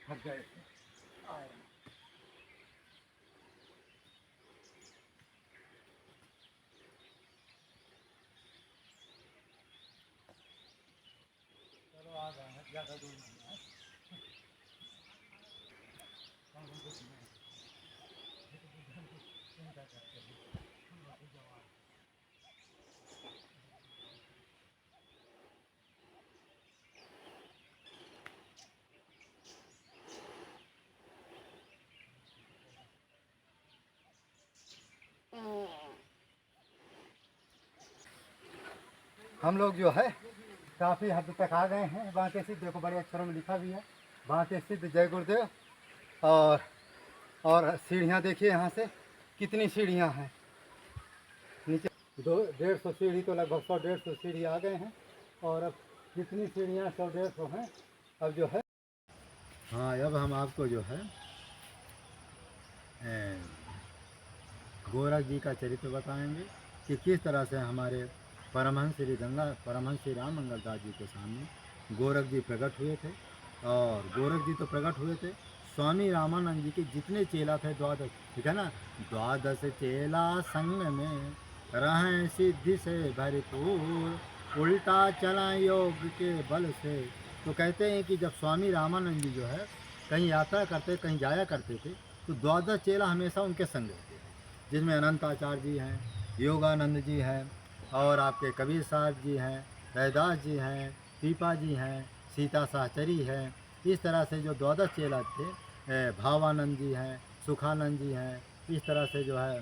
थक गए थे। चलो आ गए हैं, ज़्यादा दूर नहीं है। चिंता करते हैं हम लोग की जवान। हम लोग जो है काफ़ी हद तक आ गए हैं। बांके सिद्ध देखो, बड़े अक्षरों में लिखा भी है, बांके सिद्ध जय गुरुदेव। और सीढ़ियाँ देखिए यहाँ से कितनी सीढ़ियाँ हैं। नीचे 150 सीढ़ी तो लगभग 100-150 सीढ़ी आ गए हैं। और अब जितनी सीढ़ियाँ 100-150 हैं अब जो है। हाँ, अब हम आपको जो है गोरख जी का चरित्र बताएंगे कि किस तरह से हमारे परमहंस श्री राम मंगलदास जी के सामने गोरख जी प्रकट हुए थे। और गोरख जी तो प्रकट हुए थे, स्वामी रामानंद जी के जितने चेला थे 12, ठीक है ना, 12 चेला संग में रहें सिद्धि से भरपूर, उल्टा चला योग के बल से। तो कहते हैं कि जब स्वामी रामानंद जी जो है कहीं यात्रा करते, कहीं जाया करते थे, तो 12 चेला हमेशा उनके संग रहते थे, जिसमें अनंताचार्य जी हैं, योगानंद जी हैं, और आपके कबीर साहब जी हैं, रैदास जी हैं, पीपा जी हैं, सीता साहचरी हैं। इस तरह से जो 12 चेला थे, भावानंद जी हैं, सुखानंद जी हैं, इस तरह से जो है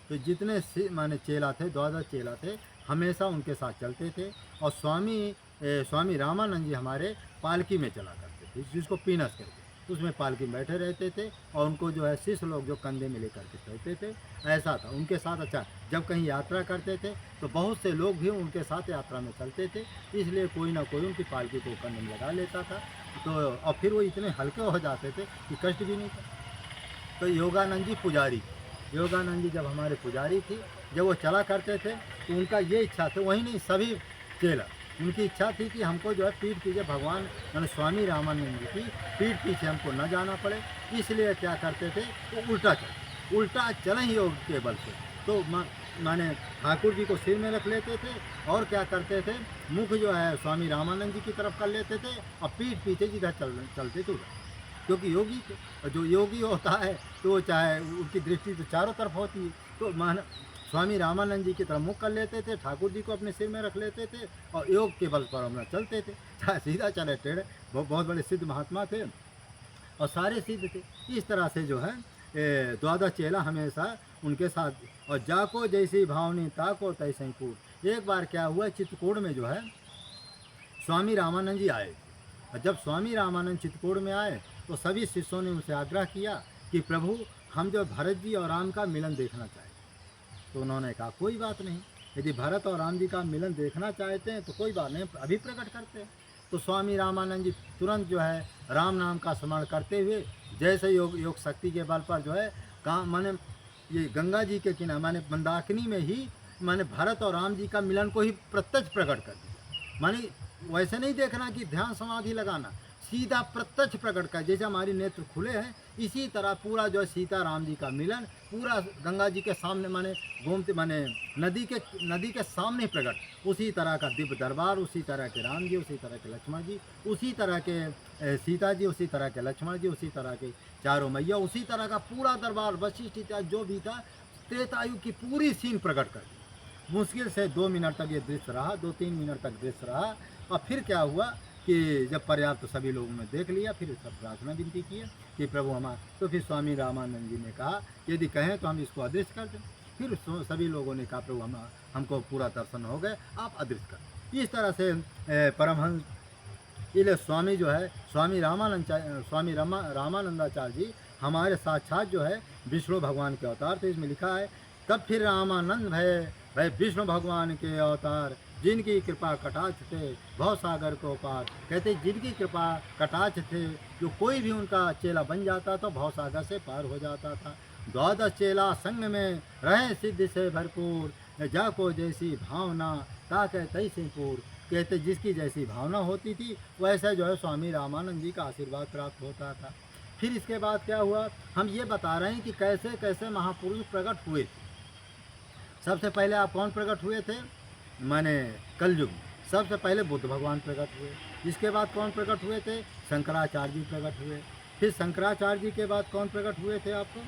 तो जितने माने चेला थे, 12 चेला थे, हमेशा उनके साथ चलते थे। और स्वामी रामानंद जी हमारे पालकी में चला करते थे, जिसको पीनस कहते थे, उसमें पालकी में बैठे रहते थे। और उनको जो है शिष्य लोग जो कंधे में लेकर के चलते थे, ऐसा था उनके साथ। अच्छा, जब कहीं यात्रा करते थे तो बहुत से लोग भी उनके साथ यात्रा में चलते थे, इसलिए कोई ना कोई उनकी पालकी को कंधे में लगा लेता था। तो और फिर वो इतने हल्के हो जाते थे कि कष्ट भी नहीं था। तो योगानंद जी जब हमारे पुजारी थी, जब वो चला करते थे तो उनका ये इच्छा थी, वही नहीं सभी चेला, उनकी इच्छा थी कि हमको जो है पीठ पीछे भगवान यानी स्वामी रामानंद जी की पीठ पीछे हमको न जाना पड़े। इसलिए क्या करते थे, तो उल्टा चलें योग के बल से। तो माने ठाकुर जी को सिर में रख लेते थे, और क्या करते थे, मुख जो है स्वामी रामानंद जी की तरफ कर लेते थे, और पीठ पीछे जिधर चलते थे उधर। क्योंकि योगी थे, और जो योगी होता है तो वो चाहे उनकी दृष्टि तो चारों तरफ होती है। तो स्वामी रामानंद जी की तरफ मुख कर लेते थे, ठाकुर जी को अपने सिर में रख लेते थे, और योग के बल पर हम चलते थे, चाहे सीधा चले टेढ़े। बहुत बड़े सिद्ध महात्मा थे और सारे सिद्ध थे। इस तरह से जो है 12 चेला हमेशा उनके साथ। और जाको जैसी भावनी ताको तैसे ही पूर। एक बार क्या हुआ, चित्रकूट में जो है स्वामी रामानंद जी आए। और जब स्वामी रामानंद चित्रकूट में आए तो सभी शिष्यों ने उनसे आग्रह किया कि प्रभु, हम जो भरत जी और राम का मिलन देखना चाहते हैं। तो उन्होंने कहा कोई बात नहीं, यदि भरत और राम जी का मिलन देखना चाहते हैं तो कोई बात नहीं, अभी प्रकट करते हैं। तो स्वामी रामानंद जी तुरंत जो है राम नाम का स्मरण करते हुए, जैसे योग शक्ति के बल पर जो है काम माने ये गंगा जी के किनारे माने मंदाकिनी में ही माने भरत और राम जी का मिलन को ही प्रत्यक्ष प्रकट कर दिया। माने वैसे नहीं देखना कि ध्यान समाधि लगाना, सीधा प्रत्यक्ष प्रकट कर, जैसे हमारी नेत्र खुले हैं इसी तरह पूरा जो है सीता राम जी का मिलन पूरा गंगा जी के सामने माने गोमती माने नदी के सामने प्रकट, उसी तरह का दिव्य दरबार, उसी तरह के राम जी, उसी तरह के लक्ष्मण जी, उसी तरह के सीता जी, उसी तरह के लक्ष्मण जी, उसी तरह के चारों मैया, उसी तरह का पूरा दरबार वशिष्ठ इत्यादि जो भी था, त्रेतायु की पूरी सीन प्रकट कर दी। मुश्किल से 2 मिनट तक ये दृश्य रहा, 2-3 मिनट तक दृश्य रहा। और फिर क्या हुआ कि जब पर्याप्त सभी लोगों ने देख लिया, फिर सब प्रार्थना विनती की कि प्रभु हमारा। तो फिर स्वामी रामानंद जी ने कहा यदि कहें तो हम इसको अदृश्य कर दें। फिर सभी लोगों ने कहा प्रभु हमको पूरा दर्शन हो गए, आप अदृश्य कर। इस तरह से परमहंस इसलिए स्वामी जो है स्वामी रामानंदाचार्य जी हमारे साक्षात जो है विष्णु भगवान के अवतार थे। इसमें लिखा है तब फिर रामानंद भय विष्णु भगवान के अवतार, जिनकी कृपा कटाक्ष थे भव सागर को पार। कहते जिनकी कृपा कटाक्ष थे, जो कोई भी उनका चेला बन जाता तो भव सागर से पार हो जाता था। 12 चेला संग में रहे सिद्धि से भरपूर, जाको जैसी भावना ताके तैसी पूर। कहते जिसकी जैसी भावना होती थी वैसा जो है स्वामी रामानंद जी का आशीर्वाद प्राप्त होता था। फिर इसके बाद क्या हुआ, हम ये बता रहे हैं कि कैसे कैसे महापुरुष प्रकट हुए थे। सबसे पहले आप कौन प्रकट हुए थे, माने कलयुग में सबसे पहले बुद्ध भगवान प्रकट हुए। इसके बाद कौन प्रकट हुए थे, शंकराचार्य जी प्रकट हुए। फिर शंकराचार्य जी के बाद कौन प्रकट हुए थे आपको,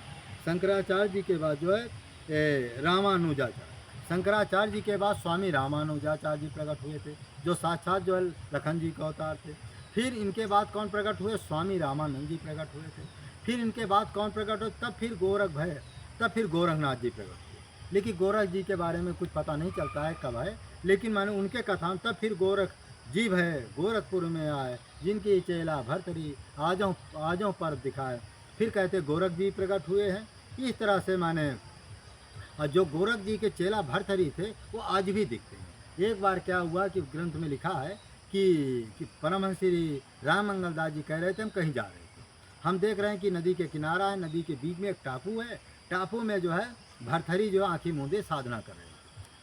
शंकराचार्य जी के बाद जो है रामानुजाचार्य। शंकराचार्य जी के बाद स्वामी रामानुजाचार्य जी प्रकट हुए थे, जो साक्षात जो है लखन जी के अवतार थे। फिर इनके बाद कौन प्रकट हुए, स्वामी रामानंद जी प्रकट हुए थे। फिर इनके बाद कौन प्रकट हुए, तब फिर गोरख भय, तब फिर गोरखनाथ जी प्रकट हुए। लेकिन गोरख जी के बारे में कुछ पता नहीं चलता है कब है, लेकिन मैंने उनके कथान तब फिर गोरख जीव है गोरखपुर में आए, जिनकी चेला भरतरी आजों पर दिखाए। फिर कहते गोरख जी प्रकट हुए हैं। इस तरह से माने और जो गोरख जी के चेला भरथरी थे वो आज भी दिखते हैं। एक बार क्या हुआ कि ग्रंथ में लिखा है कि परमहंस श्री राम मंगल दास जी कह रहे थे हम कहीं जा रहे थे, हम देख रहे हैं कि नदी के किनारा है, नदी के बीच में एक टापू है, टापू में जो है भरथरी जो आँखें मूंदे साधना कर रहे थे।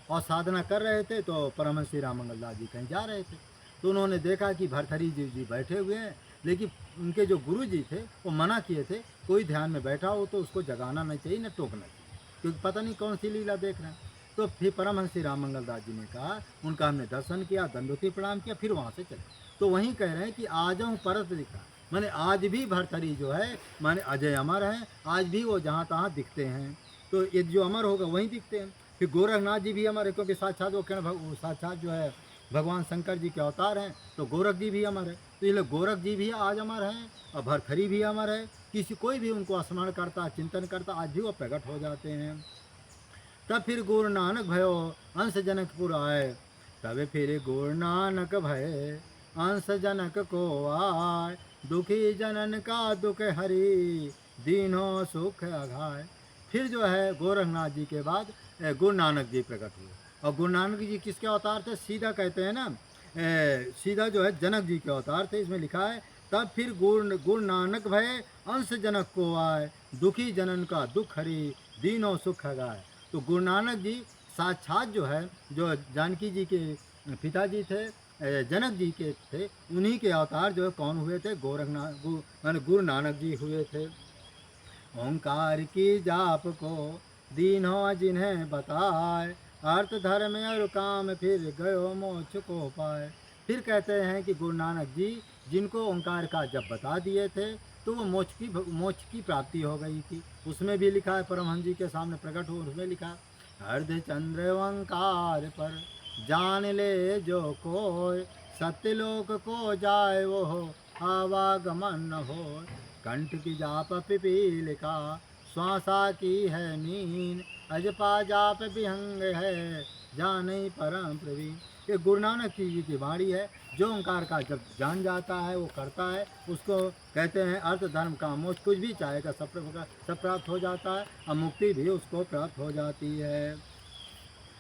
और साधना कर रहे थे तो परमहंस श्री राम मंगल दास जी कहीं जा रहे थे, तो उन्होंने देखा कि भरथरी जी बैठे हुए हैं, लेकिन उनके जो गुरु जी थे वो मना किए थे, कोई ध्यान में बैठा हो तो उसको जगाना नहीं चाहिए, न टोकना चाहिए, क्योंकि पता नहीं कौन सी लीला देख रहे हैं। तो फिर परमहंस श्री राम मंगल दास जी ने कहा, उनका हमने दर्शन किया, दंडोती प्रणाम किया, फिर वहाँ से चले। तो वहीं कह रहे हैं कि आजों परत दिखा, माने आज भी भरथरी जो है माने अजय अमर है, आज भी वो जहाँ तहाँ दिखते हैं। तो ये जो अमर होगा वहीं दिखते हैं। फिर गोरखनाथ जी भी अमर है, क्योंकि साक्षात वो साक्षात जो है भगवान शंकर जी के अवतार हैं, तो गोरख जी भी अमर है। तो ये लोग गोरख जी भी आज अमर हैं और भरथरी भी अमर है। किसी कोई भी उनको स्मरण करता, चिंतन करता, आज भी वो प्रकट हो जाते हैं। तब फिर गुरु नानक भयो अंश जनकपुर आए, तब फिर गुरु नानक भय अंश जनक को आए, दुखी जनन का दुख हरि दीनों सुख अघाय। फिर जो है गोरखनाथ जी के बाद गुरु नानक जी प्रकट हुए। और गुरु नानक जी किसके अवतार थे, सीधा कहते हैं ना, सीधा जो है जनक जी के अवतार थे। इसमें लिखा है तब फिर गुरु नानक भय अंश जनक को आए, दुखी जनन का दुख हरि दीनों सुख गाय। तो गुरु नानक जी साक्षात जो है जो जानकी जी के पिताजी थे, जनक जी के थे, उन्हीं के अवतार जो है कौन हुए थे, गुरु नानक जी हुए थे। ओंकार की जाप को दीनों जिन्हें बताए, अर्थ धर्म और काम फिर गयो मोक्ष को पाए। फिर कहते हैं कि गुरु नानक जी जिनको ओंकार का जब बता दिए थे तो वो मोक्ष की प्राप्ति हो गई थी। उसमें भी लिखा है, परमहंस जी के सामने प्रकट हो, उसमें लिखा अर्धचंद्र ओंकार पर जान ले जो कोय, सत्यलोक को जाए वो हो आवागमन न हो, कंठ की जाप पिपील का श्वासा की है नींद, अजपा जाप विहंग है जाने परम प्रवीण। ये गुरु नानक जी की वाणी है। जो ओंकार का जब जान जाता है वो करता है, उसको कहते हैं अर्थ धर्म का मोक्ष, कुछ भी चाहेगा सब प्राप्त हो जाता है और मुक्ति भी उसको प्राप्त हो जाती है।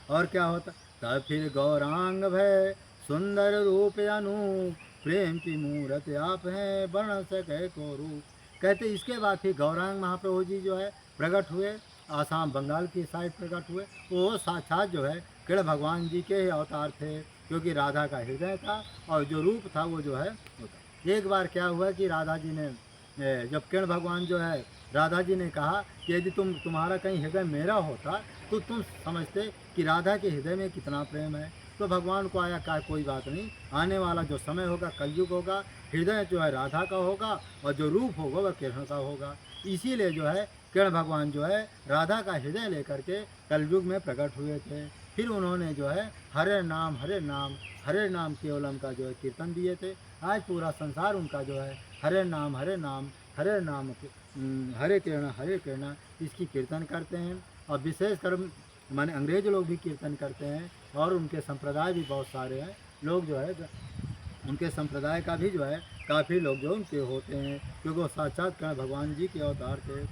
और क्या होता, तब फिर गौरांग भय सुंदर रूप अनूप, प्रेम की मूर्त आप हैं वर्ण सके को रूप। कहते इसके बाद फिर गौरांग महाप्रभु जी जो है प्रकट हुए, आसाम बंगाल की साइड प्रकट हुए। वो साक्षात जो है कृष्ण भगवान जी के अवतार थे, क्योंकि राधा का हृदय था और जो रूप था वो जो है होता। एक बार क्या हुआ कि राधा जी ने जब कृष्ण भगवान जो है राधा जी ने कहा कि यदि तुम्हारा कहीं हृदय मेरा होता तो तुम समझते कि राधा के हृदय में कितना प्रेम है। तो भगवान को आया कहा कोई बात नहीं, आने वाला जो समय होगा कलयुग होगा, हृदय जो है राधा का होगा और जो रूप होगा वह कृष्ण का होगा। इसीलिए जो है कृष्ण भगवान जो है राधा का हृदय लेकर के कलयुग में प्रकट हुए थे। फिर उन्होंने जो है हरे नाम केवलम का जो है कीर्तन दिए थे। आज पूरा संसार उनका जो है हरे नाम हरे कृष्णा इसकी कीर्तन करते हैं। और विशेषकर माने अंग्रेज लोग भी कीर्तन करते हैं, और उनके संप्रदाय भी बहुत सारे हैं। लोग जो है उनके संप्रदाय का भी जो है काफ़ी लोग जो उनके होते हैं, क्योंकि वो साक्षात कृष्ण भगवान जी के अवतार थे।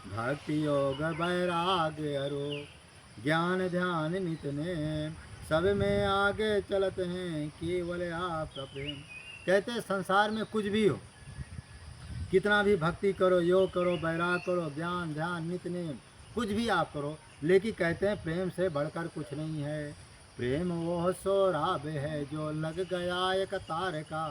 भक्ति योग वैराग्य अरो ज्ञान ध्यान नितने, सब में आगे चलते हैं केवल आपका प्रेम। कहते हैं संसार में कुछ भी हो, कितना भी भक्ति करो, योग करो, वैराग करो, ज्ञान ध्यान नित्य नेम, कुछ भी आप करो, लेकिन कहते हैं प्रेम से बढ़कर कुछ नहीं है। प्रेम वो सौराब है जो लग गया एक तार का।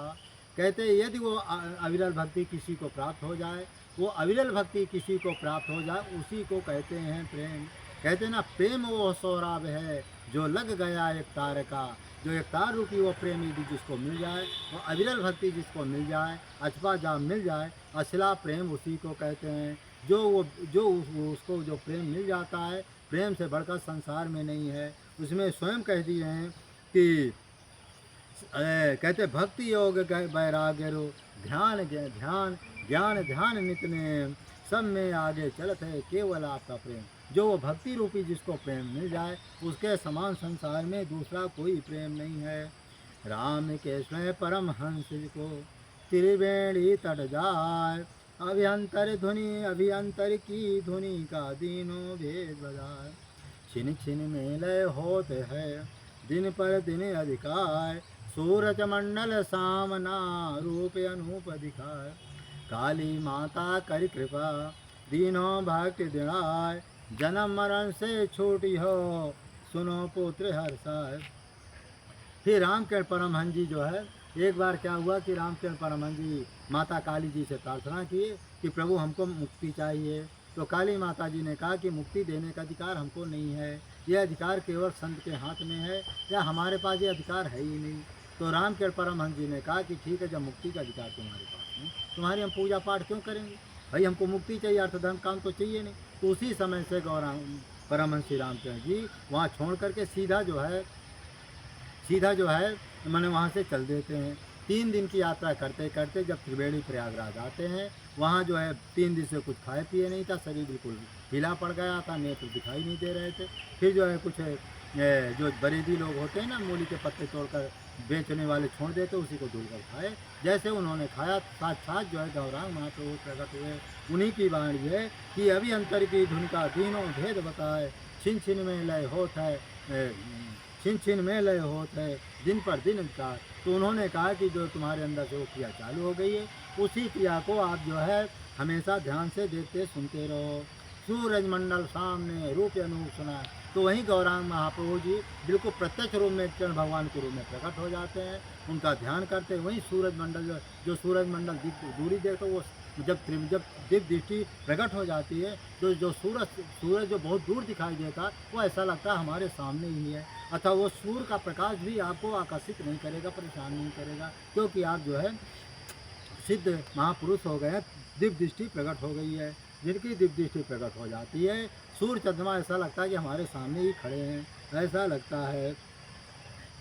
कहते यदि वो अविरल भक्ति किसी को प्राप्त हो जाए, वो अविरल भक्ति किसी को प्राप्त हो जाए, उसी को कहते हैं प्रेम। कहते ना प्रेम वो सौराब है जो लग गया एक तार का। जो एक तार रूपी वो प्रेम यदि जिसको मिल जाए, वो अविरल भक्ति जिसको मिल जाए, अथवा जहाँ मिल जाए, असला प्रेम उसी को कहते हैं। उसको जो प्रेम मिल जाता है, प्रेम से बढ़कर संसार में नहीं है। उसमें स्वयं कह दिए हैं कि कहते भक्ति योग वैराग्य रो ध्यान ध्यान ज्ञान ध्यान नितने सब में आगे चलत है केवल आपका प्रेम। जो वो भक्ति रूपी जिसको प्रेम मिल जाए, उसके समान संसार में दूसरा कोई प्रेम नहीं है। राम के स्वयं परम हंस को त्रिवेणी तट जाए, अभियंतर की धुनि का दीनों भेद बजाए। छिन छिन में लय होते है दिन पर दिन अधिकार, सूरज मंडल सामना रूप अनूप दिखाए। काली माता कर कृपा दीनों भक्ति दिनाय, जन्म मरण से छूटी हो सुनो पुत्र हर्षाय। फिर रामकृष्ण परमहंस जी जो है, एक बार क्या हुआ कि रामकृष्ण परमहंस जी माता काली जी से प्रार्थना किए कि प्रभु हमको मुक्ति चाहिए। तो काली माता जी ने कहा कि मुक्ति देने का अधिकार हमको नहीं है, यह अधिकार केवल संत के हाथ में है, या हमारे पास ये अधिकार है ही नहीं। तो रामकृष्ण परमहंस जी ने कहा कि ठीक है, जब मुक्ति का अधिकार तुम्हारे पास नहीं, तुम्हारी हम पूजा पाठ क्यों करेंगे, भाई हमको मुक्ति चाहिए, अर्थ धर्म काम तो चाहिए नहीं। तो उसी समय से गौरांग परमहंस श्री रामकृष्ण जी वहाँ छोड़ करके सीधा जो है मैंने वहाँ से चल देते हैं। 3 दिन की यात्रा करते करते जब त्रिवेणी प्रयागराज आते हैं, वहाँ जो है 3 दिन से कुछ खाए पिए नहीं था, शरीर बिल्कुल ढीला पड़ गया था, नेत्र दिखाई नहीं दे रहे थे। फिर जो है कुछ जो बरेदी लोग होते हैं ना, मूली के पत्ते तोड़कर बेचने वाले छोड़ देते, उसी को धुलकर खाए। जैसे उन्होंने खाया, साथ जो है गौरांग महाप्रभु प्रकट हुए। उन्हीं की वाणी है कि अभी अंतर की धुन का दीनों भेद बताए, छिन छिन में लय होत है, छिन छिन में लय होत है दिन पर दिन का। तो उन्होंने कहा कि जो तुम्हारे अंदर से वो क्रिया चालू हो गई है, उसी क्रिया को आप जो है हमेशा ध्यान से देखते सुनते रहो। सूरज मंडल सामने रूप अनूप सुना। तो वहीं गौरांग महाप्रभु जी बिल्कुल प्रत्यक्ष रूप में कृष्ण भगवान के रूप में प्रकट हो जाते हैं, उनका ध्यान करते हैं। वहीं सूरज मंडल जो सूरज मंडल दूरी देखो, वो जब दिव्य दृष्टि प्रकट हो जाती है, तो जो सूरज जो बहुत दूर दिखाई देता, वो ऐसा लगता है हमारे सामने ही है। अतः वो सूर्य का प्रकाश भी आपको आकर्षित नहीं करेगा, परेशान नहीं करेगा, क्योंकि आप जो है सिद्ध महापुरुष हो गए हैं, दिव्य दृष्टि प्रकट हो गई है। जिनकी दिव्य दृष्टि प्रकट हो जाती है, सूर्य चंद्रमा ऐसा लगता है कि हमारे सामने ही खड़े हैं, ऐसा लगता है।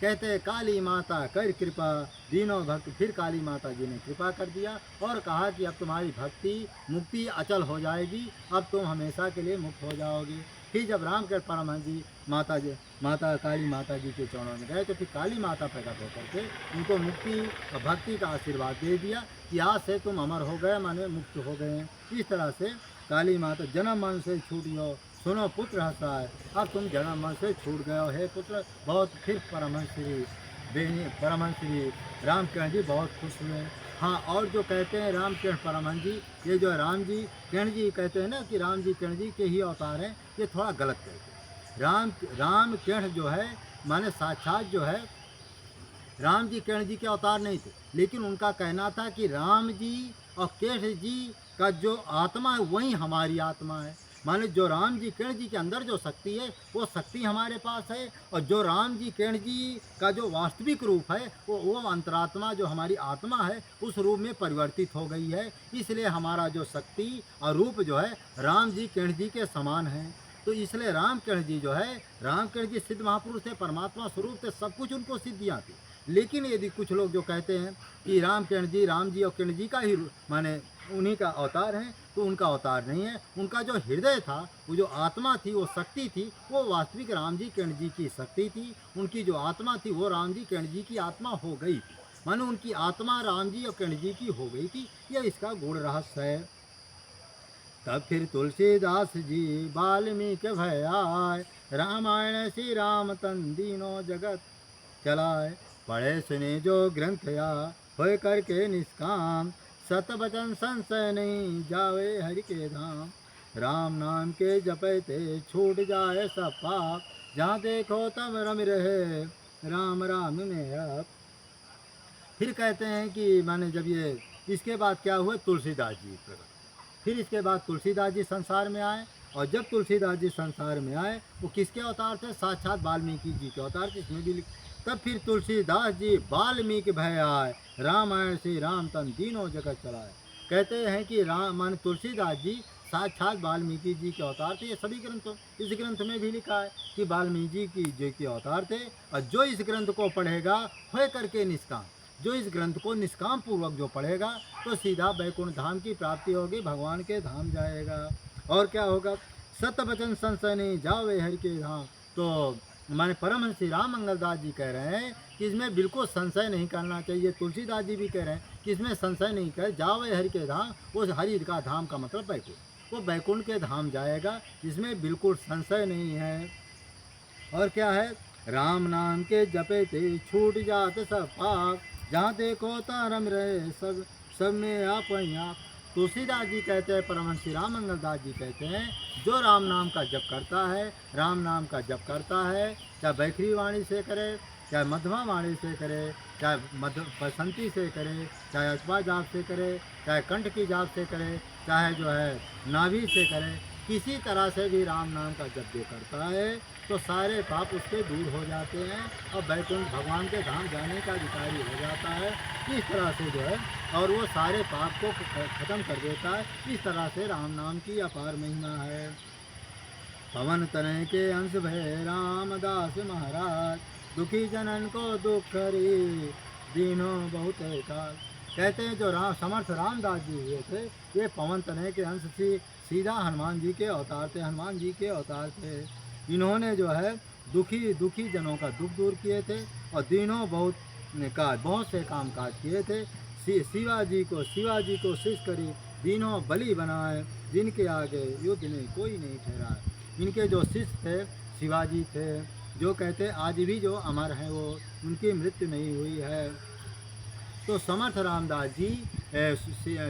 कहते हैं काली माता कर कृपा दीनों भक्त। फिर काली माता जी ने कृपा कर दिया और कहा कि अब तुम्हारी भक्ति मुक्ति अचल हो जाएगी, अब तुम हमेशा के लिए मुक्त हो जाओगे। फिर जब रामकृष्ण परमहंस जी माता काली माता जी के चरणों में गए, तो फिर काली माता प्रकट होकर के उनको मुक्ति और भक्ति का आशीर्वाद दे दिया कि आज से तुम अमर हो गए, माने मुक्त हो गए हैं। इस तरह से काली माता जन्म मन से छूटियो सुनो पुत्र हंसाए। अब तुम जन्म मन से छूट गए हो हे पुत्र। बहुत फिर परमहंस श्री रामकृष्ण जी बहुत खुश हुए। हाँ, और जो कहते हैं रामकृष्ण परमहंस जी, ये जो राम जी किरण जी कहते हैं ना कि राम जी किरण जी के ही अवतार हैं, ये थोड़ा गलत कहते हैं। राम किरण जो है माने साक्षात जो है राम जी किरण जी के अवतार नहीं थे, लेकिन उनका कहना था कि राम जी और कृष्ण जी का जो आत्मा है वही हमारी आत्मा है। माने जो राम जी किरण जी के अंदर जो शक्ति है, वो शक्ति हमारे पास है, और जो राम जी किरण जी का जो वास्तविक रूप है, वो अंतरात्मा जो हमारी आत्मा है, उस रूप में परिवर्तित हो गई है। इसलिए हमारा जो शक्ति और रूप जो है राम जी किरण जी के समान है। तो इसलिए राम किरण जी जो है, राम किरण जी सिद्ध महापुरुष थे, परमात्मा स्वरूप थे, सब कुछ उनको सिद्धियाँ थी। लेकिन यदि कुछ लोग जो कहते हैं कि राम जी और किरण जी का ही माने उन्हीं का अवतार है, तो उनका अवतार नहीं है। उनका जो हृदय था, वो जो आत्मा थी, वो शक्ति थी, वो वास्तविक राम जी किरण जी की शक्ति थी। उनकी जो आत्मा थी, वो राम जी किरण जी की आत्मा हो गई थी, माने उनकी आत्मा राम जी और किरण जी की हो गई थी। यह इसका गूढ़ रहस्य है। तब फिर तुलसीदास जी वाल्मीकि भय आए, रामायण श्री राम तन दीनों जगत चलाए। पढ़े सुने जो ग्रंथ या होय करके निष्काम, सत वचन संशय नहीं जावे हरि के धाम। राम नाम के जपते छूट जाए सब पाप, जहाँ देखो तब रम रहे राम राम में आप। फिर कहते हैं कि माने जब ये इसके बाद क्या हुए, तुलसीदास जी प्रकट। फिर इसके बाद तुलसीदास जी संसार में आए, और जब तुलसीदास जी संसार में आए वो किसके अवतार थे, साक्षात वाल्मीकि जी के अवतार थे, इसमें भी तब फिर तुलसीदास जी वाल्मीकि भय आए, रामायण से राम तन तीनों जगत चलाए। कहते हैं कि राम मान तुलसीदास जी साक्षात वाल्मीकि जी के अवतार थे। ये सभी ग्रंथों, इस ग्रंथ में भी लिखा है कि वाल्मीकि जी के अवतार थे, और जो इस ग्रंथ को पढ़ेगा हो करके निष्काम, जो इस ग्रंथ को निष्काम पूर्वक जो पढ़ेगा तो सीधा बैकुंठ धाम की प्राप्ति होगी, भगवान के धाम जाएगा। और क्या होगा, सत वचन संशय नहीं जावे हरि के धाम। तो माने परमहंस श्री राम मंगलदास जी कह रहे हैं कि इसमें बिल्कुल संशय नहीं करना चाहिए। तुलसीदास जी भी कह रहे हैं कि इसमें संशय नहीं कर, जावे हरि के धाम। उस हरि का धाम का मतलब बैकुंठ, वो बैकुंठ के धाम जाएगा, इसमें बिल्कुल संशय नहीं है। और क्या है, राम नाम के जपे ते छूट जात सब पाप, जहाँ देखो तारम रहे सब में आप वहीं आप। तुलसीदास जी कहते हैं, परमहंस श्री राम मंगलदास जी कहते हैं, जो राम नाम का जप करता है, राम नाम का जप करता है, चाहे बैखरी वाणी से करे, चाहे मध्यमा वाणी से करे, चाहे मध्य बसंती से करे, चाहे अथवा जाप से करे, चाहे कंठ की जाप से करे, चाहे जो है नाभि से करे, किसी तरह से भी राम नाम का जप जो करता है तो सारे पाप उसके दूर हो जाते हैं और बैकुंठ भगवान के धाम जाने का अधिकारी हो जाता है। इस तरह से जो है, और वो सारे पाप को खत्म कर देता है। इस तरह से राम नाम की अपार महिमा है। पवन तनय के अंश भय रामदास महाराज, दुखी जनन को दुख हरि दीनों बहुत काल। कहते हैं जो समर्थ रामदास जी हुए थे, ये पवन तनय के अंश से सीधा हनुमान जी के अवतार थे, हनुमान जी के अवतार थे। इन्होंने जो है दुखी जनों का दुख दूर किए थे और दीनों बहुत से काम काज किए थे। शिवाजी को शीश करी दीनों बलि बनाए, जिनके आगे युद्ध नहीं कोई नहीं ठहरा। इनके जो शिष्य थे शिवाजी थे, जो कहते आज भी जो अमर हैं, वो उनकी मृत्यु नहीं हुई है। तो समर्थ रामदास जी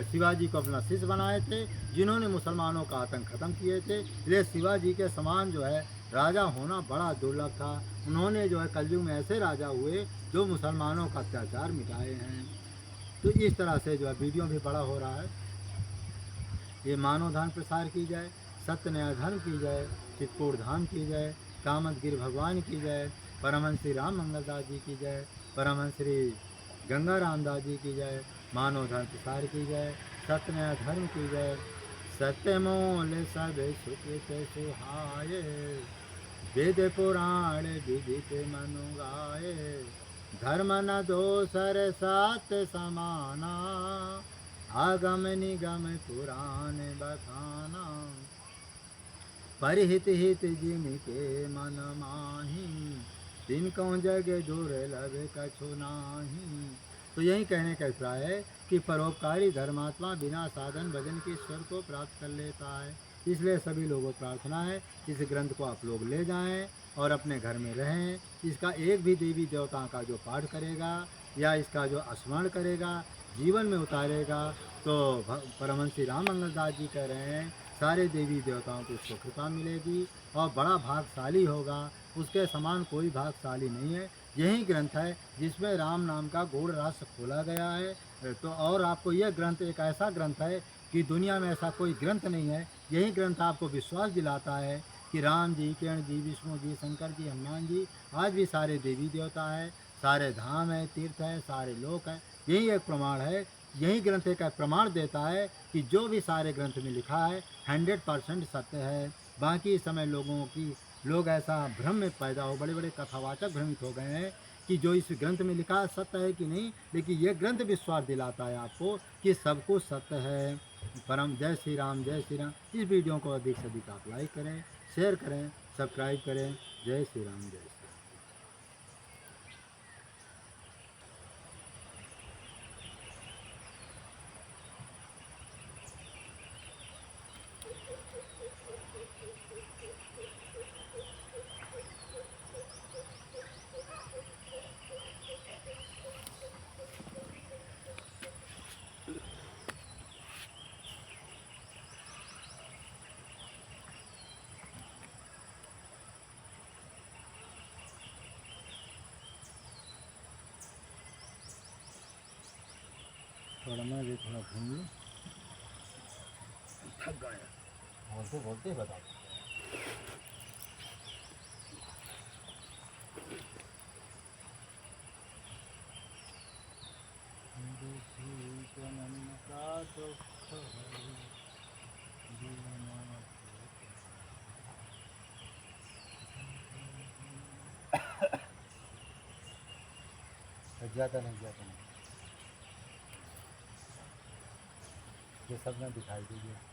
शिवाजी को अपना शिष्य बनाए थे, जिन्होंने मुसलमानों का आतंक खत्म किए थे। इसलिए शिवाजी के समान जो है राजा होना बड़ा दुर्लभ था। उन्होंने जो है कलयुग में ऐसे राजा हुए जो मुसलमानों का अत्याचार मिटाए हैं। तो इस तरह से जो है वीडियो भी बड़ा हो रहा है। ये मानव धर्म प्रसार की जाए, सत्य न्याय धर्म की जाए, चितकोड़ धाम की जाए, कामतगिर भगवान की जाए, परमहंस श्री राम मंगलदास जी की जाए, परमहंस श्री गंगा रामदास जी की जाए, मानव धर्म प्रसार की जाए, सत्य न्याय धर्म की जाए। सत्य मोल सब सुख सुहाये, वेद पुराण विदित मनु गाये, धर्म न दोसर सात समाना, आगम निगम पुराण बखाना, परहित हित जिनके मन माही, तिनको जग दुर्लभ कछु नाही। तो यही कहने का अभिप्राय है कि परोपकारी धर्मात्मा बिना साधन भजन के ईश्वर को प्राप्त कर लेता है। इसलिए सभी लोगों को प्रार्थना है, इस ग्रंथ को आप लोग ले जाएं और अपने घर में रहें। इसका एक भी देवी देवता का जो पाठ करेगा या इसका जो स्मरण करेगा, जीवन में उतारेगा, तो परमहंस श्री राम मंगलदास जी कह रहे हैं सारे देवी देवताओं को उसको कृपा मिलेगी और बड़ा भागशाली होगा। उसके समान कोई भागशाली नहीं है। यही ग्रंथ है जिसमें राम नाम का गूढ़ रहस्य खोला गया है। तो और आपको यह ग्रंथ एक ऐसा ग्रंथ है कि दुनिया में ऐसा कोई ग्रंथ नहीं है। यही ग्रंथ आपको विश्वास दिलाता है कि राम जी, किरण जी, विष्णु जी, शंकर जी, हनुमान जी, आज भी सारे देवी देवता है, सारे धाम है, तीर्थ है, सारे लोक है। यही एक प्रमाण है। यही ग्रंथ एक प्रमाण देता है कि जो भी सारे ग्रंथ में लिखा है 100% सत्य है। बाकी समय लोग ऐसा भ्रम में पैदा हो, बड़े बड़े कथावाचक भ्रमित हो गए हैं कि जो इस ग्रंथ में लिखा है सत्य है कि नहीं। लेकिन यह ग्रंथ विश्वास दिलाता है आपको कि सब कुछ सत्य है। परम जय श्री राम, जय श्री राम। इस वीडियो को अधिक से अधिक आप लाइक करें, शेयर करें, सब्सक्राइब करें। जय श्री राम, जय श्री राम। थोड़ा मैं भी थोड़ा घूम लूँ, थक गया बोलते बोलते बताओ। जन्म का दुख है जीना ज़्यादा नहीं, ज़्यादा नहीं, ये सब ना दिखाई दीजिए।